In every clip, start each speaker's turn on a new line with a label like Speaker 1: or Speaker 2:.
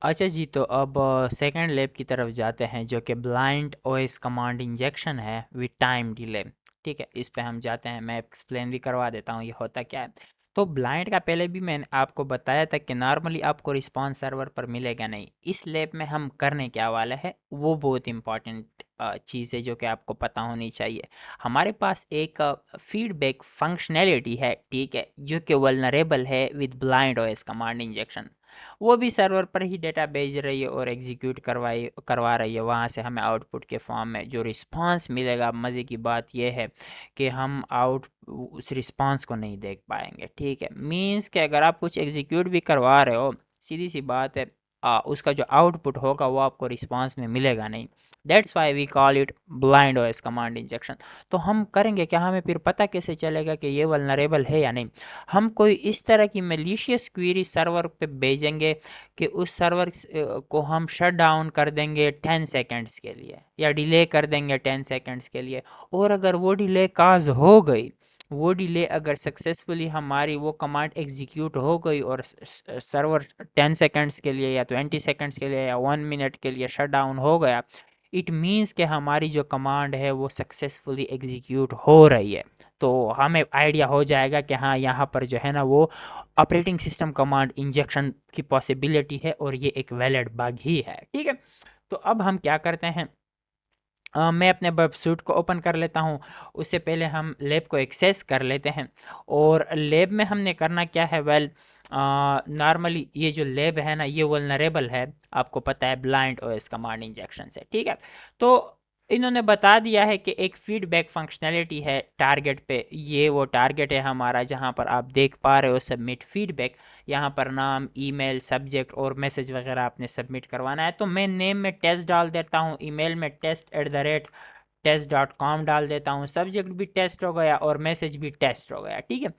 Speaker 1: अच्छा जी, तो अब सेकंड लैब की तरफ जाते हैं जो कि ब्लाइंड ओएस कमांड इंजेक्शन है विद टाइम डिले। ठीक है, इस पे हम जाते हैं, मैं एक्सप्लेन भी करवा देता हूँ ये होता क्या है। तो ब्लाइंड का पहले भी मैंने आपको बताया था कि नॉर्मली आपको रिस्पांस सर्वर पर मिलेगा नहीं। इस लैब में हम करने क्या वाला है वो बहुत इंपॉर्टेंट चीज़ है जो कि आपको पता होनी चाहिए। हमारे पास एक फीडबैक फंक्शनैलिटी है, ठीक है, जो कि वल्नरेबल है with blind OS command injection. वो भी सर्वर पर ही डेटा भेज रही है और एग्जीक्यूट करवा रही है, वहाँ से हमें आउटपुट के फॉर्म में जो रिस्पांस मिलेगा। मज़े की बात यह है कि हम उस रिस्पांस को नहीं देख पाएंगे। ठीक है, मीन्स कि अगर आप कुछ एग्जीक्यूट भी करवा रहे हो, सीधी सी बात है, उसका जो आउटपुट होगा वो आपको रिस्पांस में मिलेगा नहीं। That's why we call it blind OS command injection. तो हम करेंगे क्या, हमें फिर पता कैसे चलेगा कि ये वल्नरेबल है या नहीं? हम कोई इस तरह की मैलिशियस क्वेरी सर्वर पे भेजेंगे कि उस सर्वर को हम शट डाउन कर देंगे 10 सेकंड्स के लिए या डिले कर देंगे 10 सेकंड्स के लिए। और अगर वो डिले काज हो गई, वो डिले अगर सक्सेसफुली हमारी वो कमांड एग्जीक्यूट हो गई और सर्वर 10 सेकंड्स के लिए या 20 सेकंड्स के लिए या 1 मिनट के लिए शट डाउन हो गया, इट मीन्स कि हमारी जो कमांड है वो सक्सेसफुली एग्जीक्यूट हो रही है। तो हमें आइडिया हो जाएगा कि हाँ, यहाँ पर जो है ना वो ऑपरेटिंग सिस्टम कमांड इंजेक्शन की पॉसिबिलिटी है और ये एक वैलिड बग ही है। ठीक है, तो अब हम क्या करते हैं, मैं अपने वेबसूट को ओपन कर लेता हूँ। उससे पहले हम लैब को एक्सेस कर लेते हैं। और लैब में हमने करना क्या है, वेल नॉर्मली ये जो लैब है ना ये वल्नरेबल है, आपको पता है, ब्लाइंड ओएस कमांड इंजेक्शन से। ठीक है, तो इन्होंने बता दिया है कि एक फीडबैक फंक्शनैलिटी है टारगेट पे, ये वो टारगेट है हमारा जहाँ पर आप देख पा रहे हो सबमिट फीडबैक। यहाँ पर नाम, ईमेल, सब्जेक्ट और मैसेज वगैरह आपने सबमिट करवाना है। तो मैं नेम में टेस्ट डाल देता हूँ, ईमेल में test@टेस्ट.com डाल देता हूँ, सब्जेक्ट भी टेस्ट हो गया और मैसेज भी टेस्ट हो गया। ठीक है,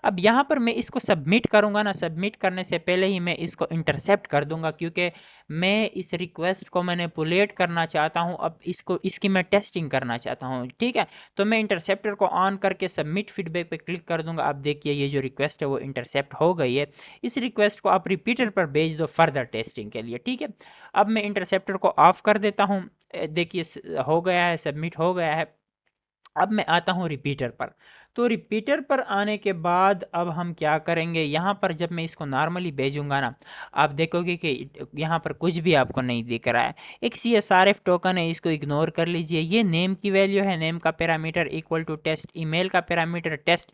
Speaker 1: अब यहाँ पर मैं इसको सबमिट करूँगा ना, सबमिट करने से पहले ही मैं इसको इंटरसेप्ट कर दूंगा क्योंकि मैं इस रिक्वेस्ट को मैनिपुलेट करना चाहता हूँ। अब इसकी मैं टेस्टिंग करना चाहता हूँ। ठीक है, तो मैं इंटरसेप्टर को ऑन करके सबमिट फीडबैक पे क्लिक कर दूंगा। आप देखिए ये जो रिक्वेस्ट है वो इंटरसेप्ट हो गई है। इस रिक्वेस्ट को आप रिपीटर पर भेज दो फर्दर टेस्टिंग के लिए। ठीक है, अब मैं इंटरसेप्टर को ऑफ कर देता हूँ। देखिए हो गया है, सबमिट हो गया है। अब मैं आता हूँ रिपीटर पर। तो रिपीटर पर आने के बाद अब हम क्या करेंगे, यहाँ पर जब मैं इसको नॉर्मली भेजूंगा ना, आप देखोगे कि यहाँ पर कुछ भी आपको नहीं दिख रहा है। एक CSRF टोकन है, इसको इग्नोर कर लीजिए। ये नेम की वैल्यू है, नेम का parameter equal to test, email का पैरामीटर टेस्ट,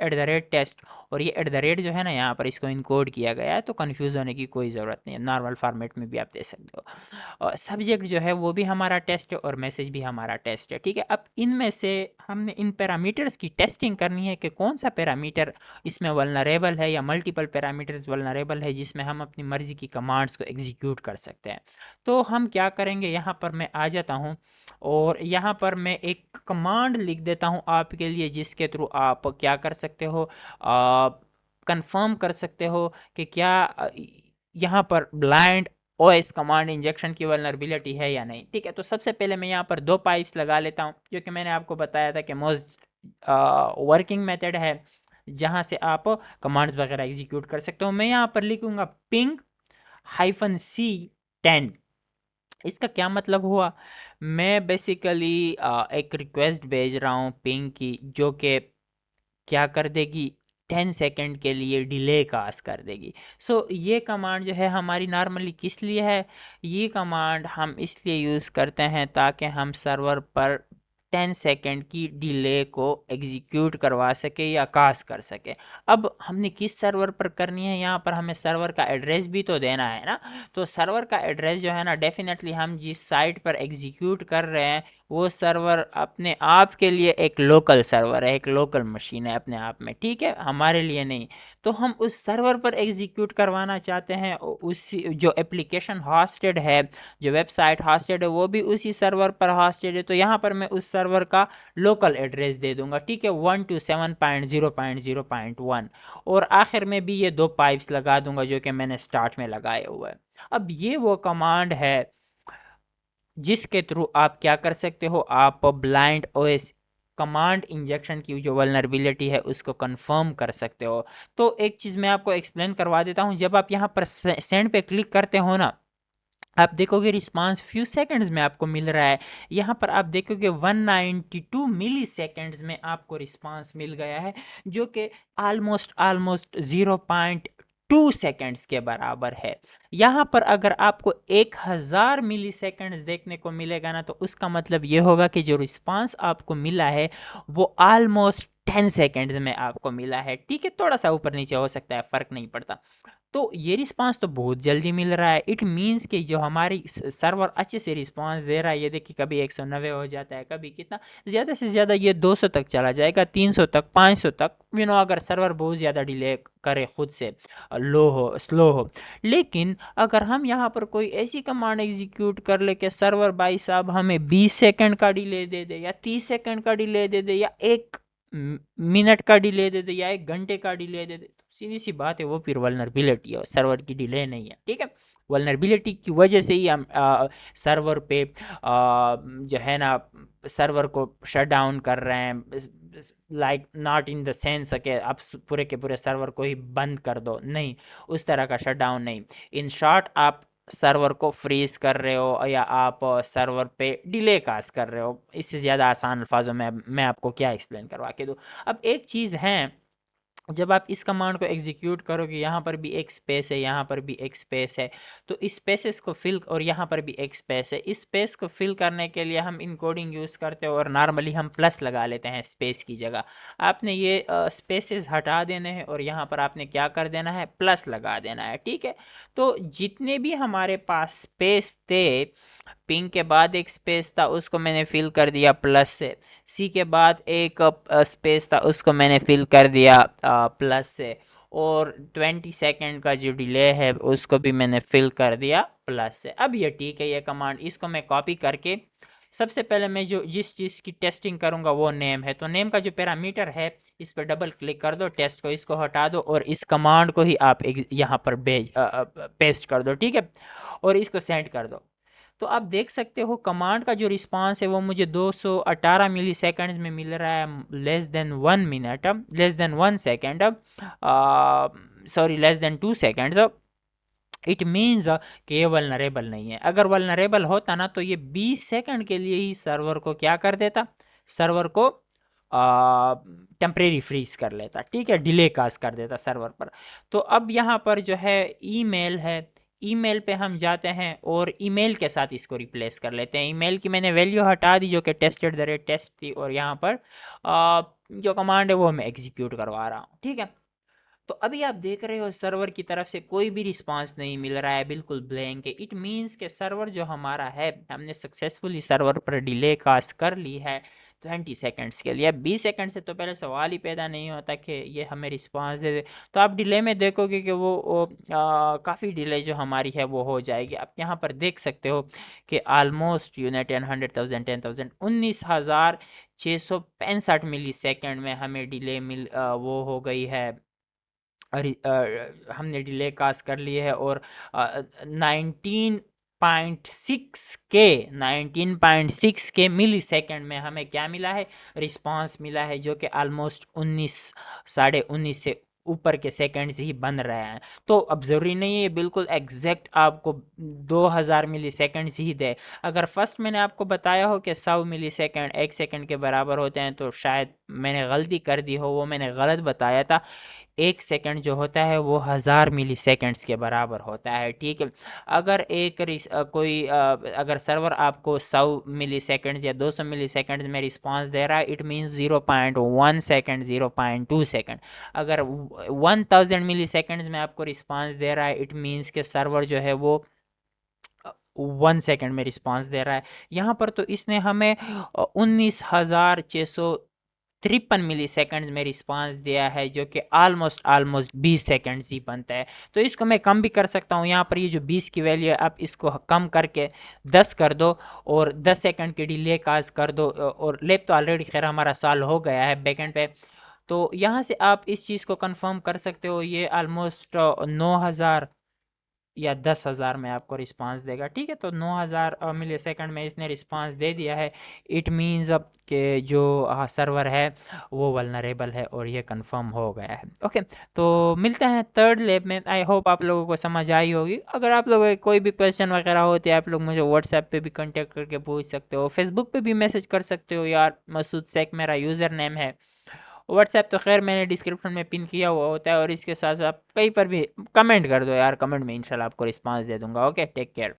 Speaker 1: और ये @ जो है ना यहाँ पर इसको इनकोड किया गया है, तो कन्फ्यूज़ होने की कोई ज़रूरत नहीं है, नॉर्मल फॉर्मेट में भी आप दे सकते हो। और सब्जेक्ट जो है वो भी हमारा टेस्ट है और मैसेज भी हमारा टेस्ट है। ठीक है, अब इनमें से हमने इन पैरामीटर्स की टेस्टिंग करनी है कि कौन सा पैरामीटर इसमें वल्नरेबल है या मल्टीपल पैरामीटर्स वल्नरेबल है जिसमें हम अपनी मर्जी की कमांड्स को एग्जीक्यूट कर सकते हैं। तो हम क्या करेंगे, यहाँ पर मैं आ जाता हूँ और यहाँ पर मैं एक कमांड लिख देता हूँ आपके लिए जिसके थ्रू आप क्या कर सकते हो, कंफर्म कर सकते हो कि क्या यहाँ पर ब्लाइंड ओएस कमांड इंजेक्शन की वल्नरेबिलिटी है या नहीं। ठीक है, तो सबसे पहले मैं यहाँ पर 2 पाइप्स लगा लेता हूँ, क्योंकि मैंने आपको बताया था कि मोस्ट वर्किंग मेथड है जहाँ से आप कमांड्स वगैरह एग्जीक्यूट कर सकते हो। मैं यहाँ पर लिखूंगा ping-c10। इसका क्या मतलब हुआ, मैं बेसिकली एक रिक्वेस्ट भेज रहा हूँ पिंग की, जो कि क्या कर देगी, 10 सेकंड के लिए डिले काज कर देगी। ये कमांड जो है हमारी नॉर्मली किस लिए है, ये कमांड हम इसलिए यूज़ करते हैं ताकि हम सर्वर पर 10 सेकंड की डिले को एग्जीक्यूट करवा सके या काज कर सके। अब हमने किस सर्वर पर करनी है, यहाँ पर हमें सर्वर का एड्रेस भी तो देना है ना। तो सर्वर का एड्रेस जो है ना, डेफिनेटली हम जिस साइट पर एग्जीक्यूट कर रहे हैं वो सर्वर अपने आप के लिए एक लोकल सर्वर है, एक लोकल मशीन है अपने आप में। ठीक है, हमारे लिए नहीं। तो हम उस सर्वर पर एग्जीक्यूट करवाना चाहते हैं, उसी जो एप्लीकेशन हॉस्टेड है, जो वेबसाइट हॉस्टेड है वो भी उसी सर्वर पर हॉस्टेड है। तो यहाँ पर मैं उस सर्वर का लोकल एड्रेस दे दूंगा। ठीक है, 127.0.0.1। और आखिर में भी ये 2 पाइप्स लगा दूंगा जो कि मैंने स्टार्ट में लगाए हुए हैं। अब ये वो कमांड है जिसके थ्रू आप क्या कर सकते हो, आप ब्लाइंड ओएस कमांड इंजेक्शन की जो वल्नरेबिलिटी है उसको कंफर्म कर सकते हो। तो एक चीज़ मैं आपको एक्सप्लेन करवा देता हूँ, जब आप यहाँ पर सेंड पे क्लिक करते हो ना, आप देखोगे रिस्पांस फ्यू सेकंड्स में आपको मिल रहा है। यहाँ पर आप देखोगे 192 मिली सेकंड्स में आपको रिस्पांस मिल गया है, जो कि ऑलमोस्ट ऑलमोस्ट 0.2 सेकंड्स के बराबर है। यहाँ पर अगर आपको 1000 मिली सेकंड्स देखने को मिलेगा ना, तो उसका मतलब ये होगा कि जो रिस्पांस आपको मिला है वो ऑलमोस्ट 10 सेकंड्स में आपको मिला है। ठीक है, थोड़ा सा ऊपर नीचे हो सकता है, फर्क नहीं पड़ता। तो ये रिस्पांस तो बहुत जल्दी मिल रहा है। इट मीन्स कि जो हमारी सर्वर अच्छे से रिस्पांस दे रहा है, ये देखिए कभी 190 हो जाता है, कभी कितना ज़्यादा से ज़्यादा ये 200 तक चला जाएगा, 300 तक, 500 तक, अगर सर्वर बहुत ज़्यादा डिले करे, खुद से लो हो, स्लो हो। लेकिन अगर हम यहाँ पर कोई ऐसी कमांड एग्जीक्यूट कर ले कि सर्वर भाई साहब हमें 20 सेकंड का डिले दे दे, या 30 सेकंड का डिले दे दे, या 1 मिनट का डिले दे दे, या 1 घंटे का डिले दे दे, तो सीधी सी बात है वो फिर वल्नरेबिलिटी है, सर्वर की डिले नहीं है। ठीक है, वल्नरेबिलिटी की वजह से ही हम सर्वर पे जो है ना, सर्वर को शट डाउन कर रहे हैं। Like not in the sense कि आप पूरे के पूरे सर्वर को ही बंद कर दो, नहीं, उस तरह का शट डाउन नहीं। इन शॉर्ट आप सर्वर को फ्रीज कर रहे हो, या आप सर्वर पे डिले कास्ट कर रहे हो। इससे ज़्यादा आसान अल्फाजों में मैं आपको क्या एक्सप्लेन करवा के दूँ। अब एक चीज़ है, जब आप इस कमांड को एग्जीक्यूट करोगे, यहाँ पर भी एक स्पेस है, यहाँ पर भी एक स्पेस है, तो इस स्पेसेस को फिल, और यहाँ पर भी एक स्पेस है, इस स्पेस को फिल करने के लिए हम इनकोडिंग यूज़ करते हैं, और नॉर्मली हम प्लस लगा लेते हैं स्पेस की जगह। आपने ये स्पेसेस हटा देने हैं, और यहाँ पर आपने क्या कर देना है, प्लस लगा देना है। ठीक है, तो जितने भी हमारे पास स्पेस थे, पिंग के बाद एक स्पेस था, उसको मैंने फिल कर दिया प्लस से। सी के बाद एक स्पेस था, उसको मैंने फिल कर दिया प्लस से। और 20 सेकंड का जो डिले है उसको भी मैंने फिल कर दिया प्लस से। अब ये ठीक है, ये कमांड, इसको मैं कॉपी करके, सबसे पहले मैं जो जिस चीज़ की टेस्टिंग करूंगा वो नेम है, तो नेम का जो पैरामीटर है, इस पर डबल क्लिक कर दो, टेस्ट को इसको हटा दो, और इस कमांड को ही आप यहाँ पर पेस्ट कर दो। ठीक है, और इसको सेंड कर दो। तो आप देख सकते हो कमांड का जो रिस्पांस है वो मुझे 218 मिली सेकेंड्स में मिल रहा है, less than 1 minute, less than 1 second, sorry less than 2 seconds. It means कि ये वल्नरेबल नहीं है। अगर वल्नरेबल होता ना, तो ये 20 सेकंड के लिए ही सर्वर को क्या कर देता, सर्वर को टेम्परेरी फ्रीज कर लेता। ठीक है, डिले कास्ट कर देता सर्वर पर। तो अब यहाँ पर जो है ईमेल है, ईमेल पे हम जाते हैं और ईमेल के साथ इसको रिप्लेस कर लेते हैं। ईमेल की मैंने वैल्यू हटा दी जो कि टेस्ट थी, और यहाँ पर जो कमांड है वो मैं एग्जीक्यूट करवा रहा हूँ। ठीक है, तो अभी आप देख रहे हो सर्वर की तरफ से कोई भी रिस्पांस नहीं मिल रहा है, बिल्कुल ब्लैंक है। इट मीन्स के सर्वर जो हमारा है, हमने सक्सेसफुली सर्वर पर डिले कास्ट कर ली है 20 सेकंड्स के लिए। 20 सेकंड से तो पहले सवाल ही पैदा नहीं होता कि ये हमें रिस्पांस दे दे। तो आप डिले में देखोगे कि वो काफ़ी डिले जो हमारी है वो हो जाएगी। आप यहाँ पर देख सकते हो कि आलमोस्ट यूनिट 100,000 10,000 19,665 मिली सेकेंड में हमें डिले वो हो गई है। हमने डिले कास्ट कर लिए है, और 19.6 के मिली सेकेंड में हमें क्या मिला है, रिस्पांस मिला है, जो कि ऑलमोस्ट 19 साढ़े 19 से ऊपर के सेकंड्स ही बन रहे हैं। तो अब ज़रूरी नहीं है बिल्कुल एग्जैक्ट आपको 2000 मिली सेकेंड्स ही दे। अगर फर्स्ट मैंने आपको बताया हो कि 100 मिली सेकेंड 1 सेकेंड के बराबर होते हैं, तो शायद मैंने गलती कर दी हो, वो मैंने गलत बताया था। 1 सेकंड जो होता है वो 1000 मिली सेकेंड्स के बराबर होता है। ठीक है, अगर अगर सर्वर आपको 100 मिली सेकेंड्स या 200 मिली सेकेंड्स में रिस्पांस दे रहा है, इट मीन्स 0.1 सेकेंड, 0.2 सेकेंड। अगर 1000 मिली सेकेंड्स में आपको रिस्पांस दे रहा है, इट मीन्स के सर्वर जो है वो 1 सेकेंड में रिस्पांस दे रहा है। यहाँ पर तो इसने हमें 19,653 मिली सेकेंड्स में रिस्पांस दिया है, जो कि ऑलमोस्ट ऑलमोस्ट 20 सेकेंड्स ही बनता है। तो इसको मैं कम भी कर सकता हूँ। यहाँ पर ये जो 20 की वैल्यू है, आप इसको कम करके 10 कर दो, और 10 सेकेंड की डिले काज कर दो। और लैब तो ऑलरेडी खैर हमारा सॉल्व हो गया है बैकेंड पे। तो यहाँ से आप इस चीज़ को कंफर्म कर सकते हो, ये ऑलमोस्ट 9,000 या 10,000 में आपको रिस्पांस देगा। ठीक है, तो 9,000 मिली सेकंड में इसने रिस्पांस दे दिया है। इट मीन्स अब के जो सर्वर है वो वल्नरेबल है और ये कंफर्म हो गया है। ओके, तो मिलते हैं थर्ड लैब में। आई होप आप लोगों को समझ आई होगी। अगर आप लोगों के कोई भी क्वेश्चन वगैरह होते हैं, आप लोग मुझे व्हाट्सएप पे भी कांटेक्ट करके पूछ सकते हो, फेसबुक पे भी मैसेज कर सकते हो यार, मसूद शेख मेरा यूज़र नेम है। व्हाट्सएप तो खैर मैंने डिस्क्रिप्शन में पिन किया हुआ होता है, और इसके साथ साथ कहीं पर भी कमेंट कर दो यार, कमेंट में इंशाल्लाह आपको रिस्पांस दे दूंगा। Okay, take care.